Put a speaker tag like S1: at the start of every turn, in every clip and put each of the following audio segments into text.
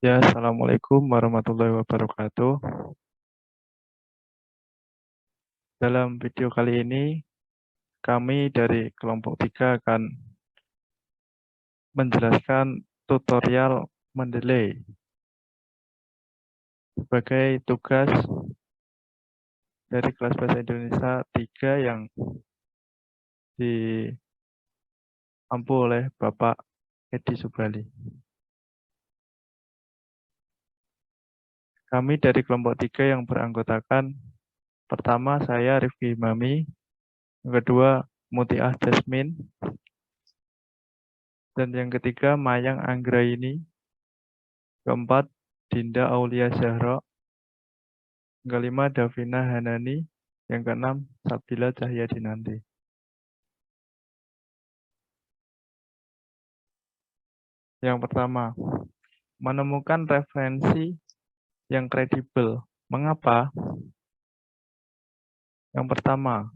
S1: Ya, Assalamualaikum warahmatullahi wabarakatuh. Dalam video kali ini, kami dari kelompok 3 akan menjelaskan tutorial mendelay sebagai tugas dari kelas bahasa Indonesia 3 yang diampu oleh Bapak Edi Subali. Kami dari kelompok 3 yang beranggotakan pertama saya Rifki Mami, yang kedua Mutiah Jasmine, dan yang ketiga Mayang Anggraini, keempat Dinda Aulia Zahra, yang kelima Davina Hanani, yang keenam Sabila Cahya Dinanti. Yang pertama, menemukan referensi yang kredibel. Mengapa? Yang pertama,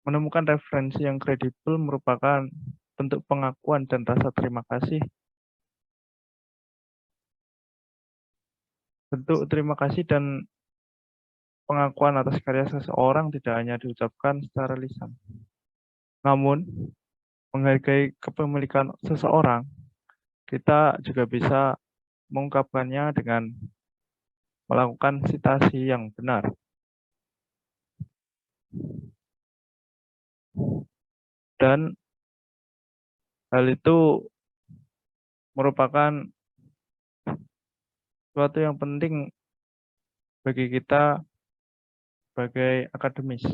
S1: menemukan referensi yang kredibel merupakan bentuk pengakuan dan rasa terima kasih. Bentuk terima kasih dan pengakuan atas karya seseorang tidak hanya diucapkan secara lisan. Namun, menghargai kepemilikan seseorang, kita juga bisa mengungkapkannya dengan melakukan sitasi yang benar. Dan hal itu merupakan sesuatu yang penting bagi kita sebagai akademis.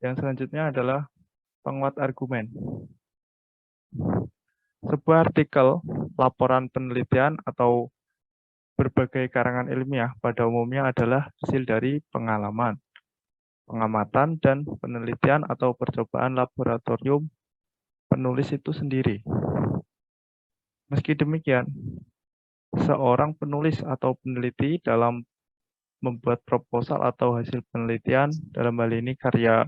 S1: Yang selanjutnya adalah penguat argumen. Sebuah artikel, laporan penelitian, atau berbagai karangan ilmiah pada umumnya adalah hasil dari pengalaman, pengamatan, dan penelitian atau percobaan laboratorium penulis itu sendiri. Meski demikian, seorang penulis atau peneliti dalam membuat proposal atau hasil penelitian, dalam hal ini karya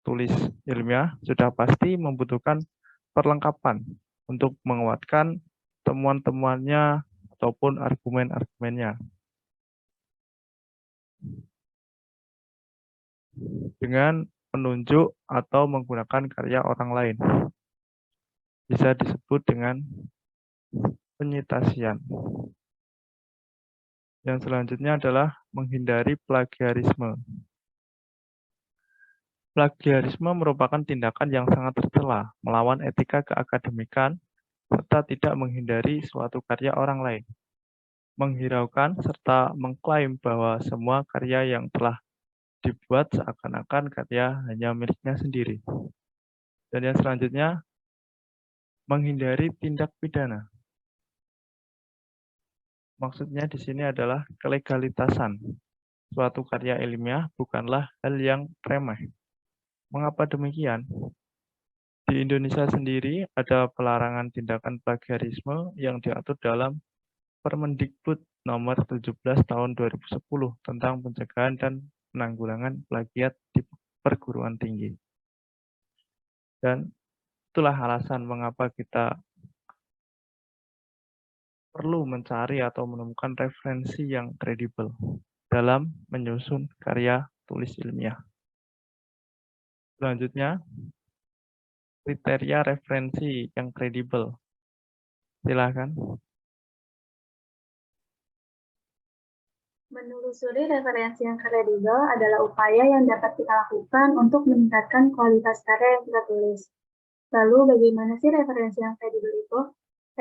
S1: tulis ilmiah, sudah pasti membutuhkan perlengkapan untuk menguatkan temuan-temuannya ataupun argumen-argumennya. Dengan menunjuk atau menggunakan karya orang lain. Bisa disebut dengan penyitasian. Yang selanjutnya adalah menghindari plagiarisme. Plagiarisme merupakan tindakan yang sangat tercela, melawan etika keakademikan, serta tidak menghindari suatu karya orang lain. Menghiraukan serta mengklaim bahwa semua karya yang telah dibuat seakan-akan karya hanya miliknya sendiri. Dan yang selanjutnya, menghindari tindak pidana. Maksudnya di sini adalah kelegalitasan. Suatu karya ilmiah bukanlah hal yang remeh. Mengapa demikian? Di Indonesia sendiri ada pelarangan tindakan plagiarisme yang diatur dalam Permendikbud nomor 17 tahun 2010 tentang pencegahan dan penanggulangan plagiat di perguruan tinggi. Dan itulah alasan mengapa kita perlu mencari atau menemukan referensi yang kredibel dalam menyusun karya tulis ilmiah. Selanjutnya, kriteria referensi yang kredibel. Silakan.
S2: Menelusuri referensi yang kredibel adalah upaya yang dapat kita lakukan untuk meningkatkan kualitas karya yang kita tulis. Lalu, bagaimana sih referensi yang kredibel itu?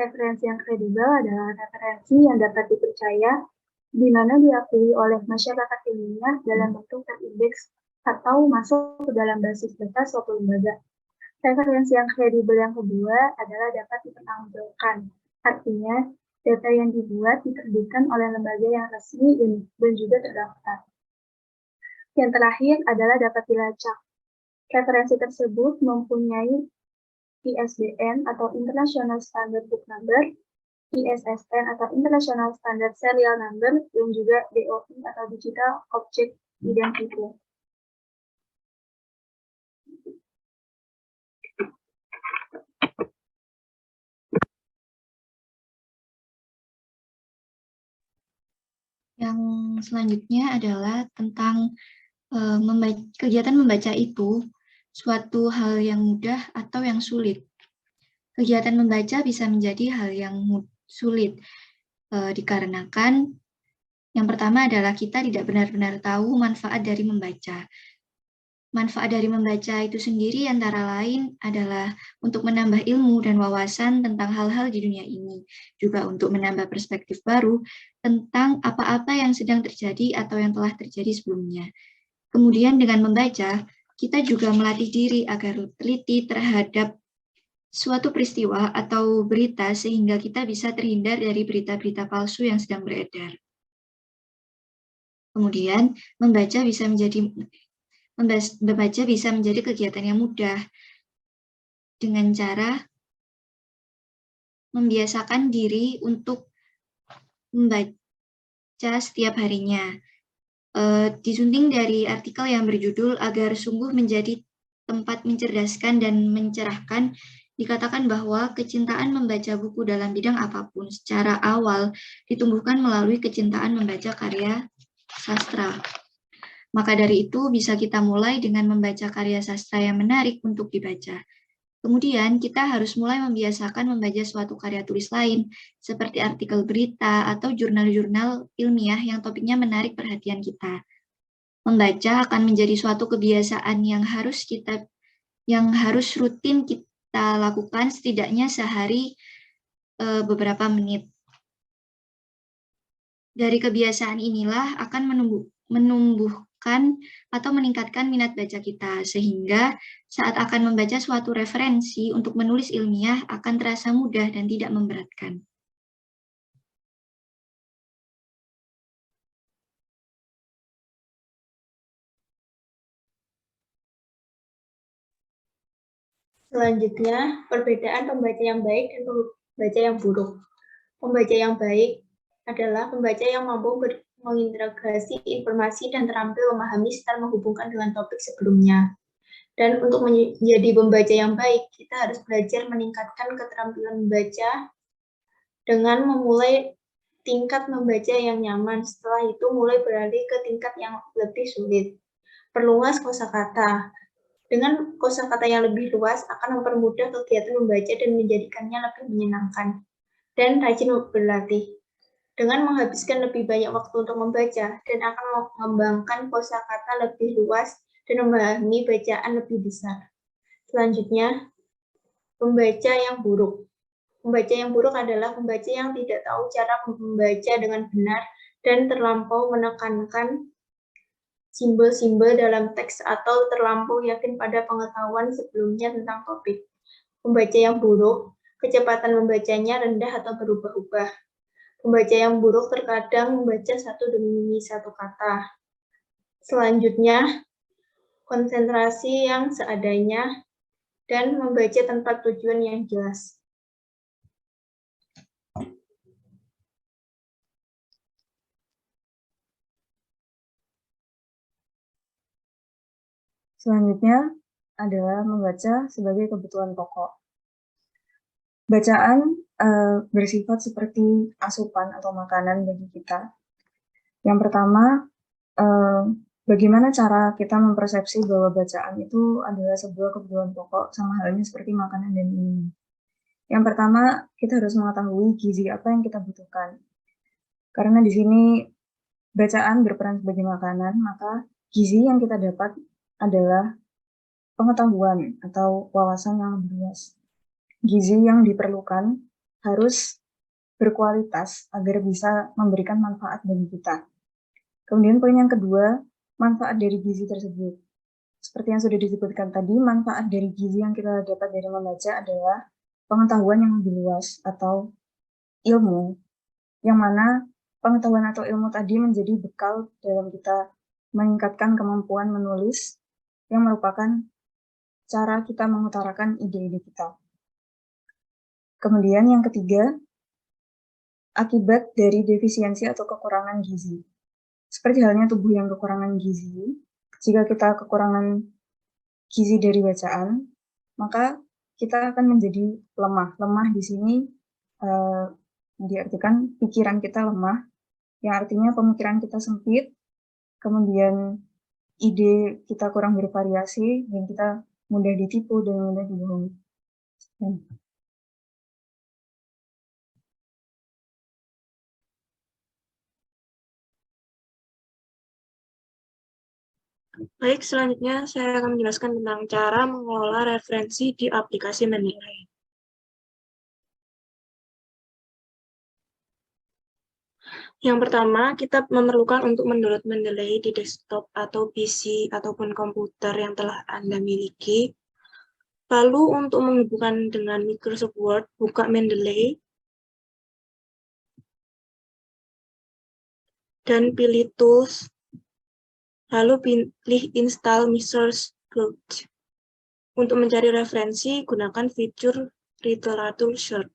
S2: Referensi yang kredibel adalah referensi yang dapat dipercaya, di mana diakui oleh masyarakat ilmiah dalam bentuk terindeks atau masuk ke dalam basis data suatu lembaga. Referensi yang kredibel yang kedua adalah dapat dipertanggungjawabkan. Artinya, data yang dibuat diterbitkan oleh lembaga yang resmi dan juga terdaftar. Yang terakhir adalah dapat dilacak. Referensi tersebut mempunyai ISBN atau International Standard Book Number, ISSN atau International Standard Serial Number, dan juga DOI atau Digital Object Identity.
S3: Selanjutnya adalah tentang kegiatan membaca itu suatu hal yang mudah atau yang sulit. Kegiatan membaca bisa menjadi hal yang sulit dikarenakan yang pertama adalah kita tidak benar-benar tahu manfaat dari membaca. Manfaat dari membaca itu sendiri antara lain adalah untuk menambah ilmu dan wawasan tentang hal-hal di dunia ini, juga untuk menambah perspektif baru tentang apa-apa yang sedang terjadi atau yang telah terjadi sebelumnya. Kemudian dengan membaca, kita juga melatih diri agar teliti terhadap suatu peristiwa atau berita sehingga kita bisa terhindar dari berita-berita palsu yang sedang beredar. Kemudian membaca bisa menjadi kegiatan yang mudah dengan cara membiasakan diri untuk membaca setiap harinya. Disunting dari artikel yang berjudul "Agar Sungguh Menjadi Tempat Mencerdaskan dan Mencerahkan", dikatakan bahwa kecintaan membaca buku dalam bidang apapun secara awal ditumbuhkan melalui kecintaan membaca karya sastra. Maka dari itu bisa kita mulai dengan membaca karya sastra yang menarik untuk dibaca. Kemudian kita harus mulai membiasakan membaca suatu karya tulis lain, seperti artikel berita atau jurnal-jurnal ilmiah yang topiknya menarik perhatian kita. Membaca akan menjadi suatu kebiasaan yang harus rutin kita lakukan setidaknya sehari beberapa menit. Dari kebiasaan inilah akan menumbuhkan atau meningkatkan minat baca kita, sehingga saat akan membaca suatu referensi untuk menulis ilmiah akan terasa mudah dan tidak memberatkan.
S2: Selanjutnya, perbedaan pembaca yang baik dan pembaca yang buruk. Pembaca yang baik adalah pembaca yang mampu mengintegrasi informasi dan terampil memahami serta menghubungkan dengan topik sebelumnya. Dan untuk menjadi pembaca yang baik, kita harus belajar meningkatkan keterampilan membaca dengan memulai tingkat membaca yang nyaman. Setelah itu mulai beralih ke tingkat yang lebih sulit. Perluas kosakata. Dengan kosakata yang lebih luas akan mempermudah kegiatan membaca dan menjadikannya lebih menyenangkan. Dan rajin berlatih. Dengan menghabiskan lebih banyak waktu untuk membaca dan akan mengembangkan kosakata lebih luas dan memahami bacaan lebih besar. Selanjutnya, pembaca yang buruk. Pembaca yang buruk adalah pembaca yang tidak tahu cara membaca dengan benar dan terlampau menekankan simbol-simbol dalam teks atau terlampau yakin pada pengetahuan sebelumnya tentang topik. Pembaca yang buruk, kecepatan membacanya rendah atau berubah-ubah. Pembaca yang buruk terkadang membaca satu demi satu kata. Selanjutnya, konsentrasi yang seadanya dan membaca tanpa tujuan yang jelas.
S4: Selanjutnya adalah membaca sebagai kebutuhan pokok. Bacaan bersifat seperti asupan atau makanan bagi kita. Yang pertama, bagaimana cara kita mempersepsi bahwa bacaan itu adalah sebuah kebutuhan pokok sama halnya seperti makanan dan minum. Yang pertama, kita harus mengetahui gizi apa yang kita butuhkan. Karena di sini bacaan berperan sebagai makanan, maka gizi yang kita dapat adalah pengetahuan atau wawasan yang lebih luas. Gizi yang diperlukan harus berkualitas agar bisa memberikan manfaat bagi kita. Kemudian poin yang kedua, manfaat dari gizi tersebut. Seperti yang sudah disebutkan tadi, manfaat dari gizi yang kita dapat dari membaca adalah pengetahuan yang lebih luas atau ilmu, yang mana pengetahuan atau ilmu tadi menjadi bekal dalam kita meningkatkan kemampuan menulis yang merupakan cara kita mengutarakan ide-ide kita. Kemudian yang ketiga, akibat dari defisiensi atau kekurangan gizi. Seperti halnya tubuh yang kekurangan gizi, jika kita kekurangan gizi dari bacaan, maka kita akan menjadi lemah. Lemah di sini diartikan pikiran kita lemah yang artinya pemikiran kita sempit, kemudian ide kita kurang bervariasi, dan kita mudah ditipu dan mudah dibohongi.
S5: Baik, selanjutnya saya akan menjelaskan tentang cara mengelola referensi di aplikasi Mendeley. Yang pertama, kita memerlukan untuk mendownload Mendeley di desktop atau PC ataupun komputer yang telah Anda miliki. Lalu untuk menghubungkan dengan Microsoft Word, buka Mendeley dan pilih Tools, lalu pilih Install Resource Cloud. Untuk mencari referensi, gunakan fitur Literature Search.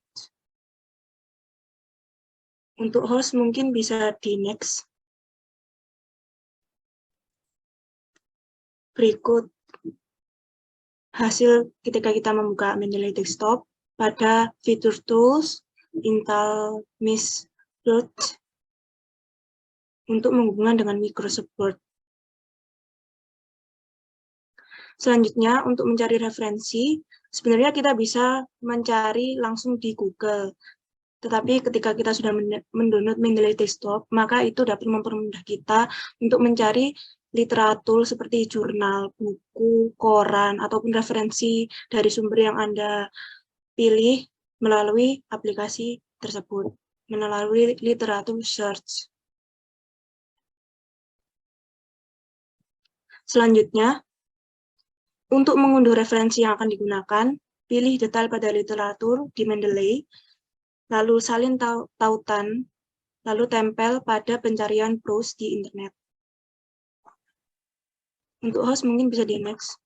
S5: Untuk host mungkin bisa di next. Berikut hasil ketika kita membuka Mendeley desktop pada fitur Tools, Install Cloud untuk menghubungkan dengan Microsoft Word. Selanjutnya, untuk mencari referensi, sebenarnya kita bisa mencari langsung di Google. Tetapi ketika kita sudah mendownload Mendeley desktop, maka itu dapat mempermudah kita untuk mencari literatur seperti jurnal, buku, koran, ataupun referensi dari sumber yang Anda pilih melalui aplikasi tersebut, melalui literatur search. Selanjutnya, untuk mengunduh referensi yang akan digunakan, pilih detail pada literatur di Mendeley, lalu salin tautan, lalu tempel pada pencarian browse di internet. Untuk host mungkin bisa di next.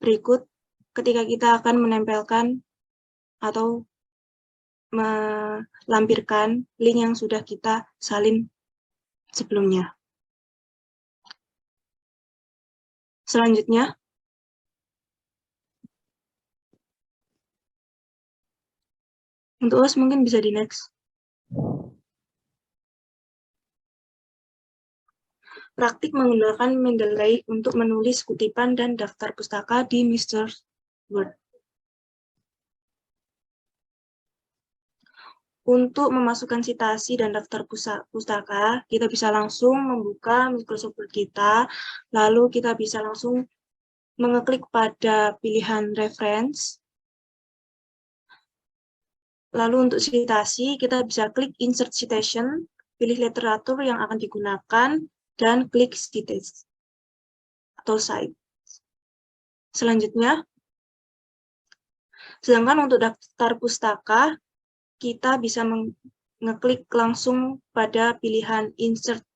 S5: Berikut, ketika kita akan menempelkan atau melampirkan link yang sudah kita salin sebelumnya. Selanjutnya, untuk host mungkin bisa di next. Praktik menggunakan Mendeley untuk menulis kutipan dan daftar pustaka di Microsoft Word. Untuk memasukkan citasi dan daftar pustaka, kita bisa langsung membuka Microsoft Word kita, lalu kita bisa langsung mengeklik pada pilihan reference. Lalu untuk citasi, kita bisa klik Insert Citation, pilih literatur yang akan digunakan, dan klik Citate atau Cite. Selanjutnya, sedangkan untuk daftar pustaka, kita bisa mengeklik langsung pada pilihan Insert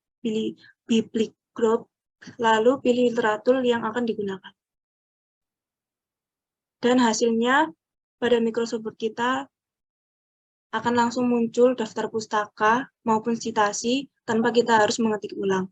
S5: Bibliograph, lalu pilih literatur yang akan digunakan. Dan hasilnya pada Microsoft Word kita akan langsung muncul daftar pustaka maupun citasi tanpa kita harus mengetik ulang.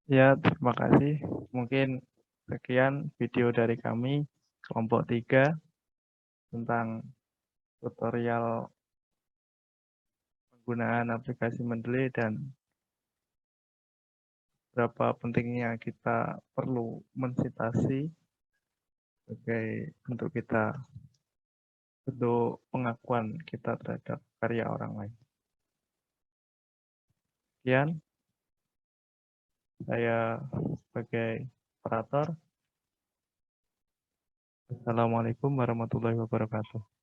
S1: Ya, terima kasih. Mungkin sekian video dari kami, kelompok 3, tentang tutorial penggunaan aplikasi Mendeley dan berapa pentingnya kita perlu mensitasi sebagai bentuk pengakuan kita terhadap karya orang lain. Sekian, saya sebagai operator. Assalamualaikum warahmatullahi wabarakatuh.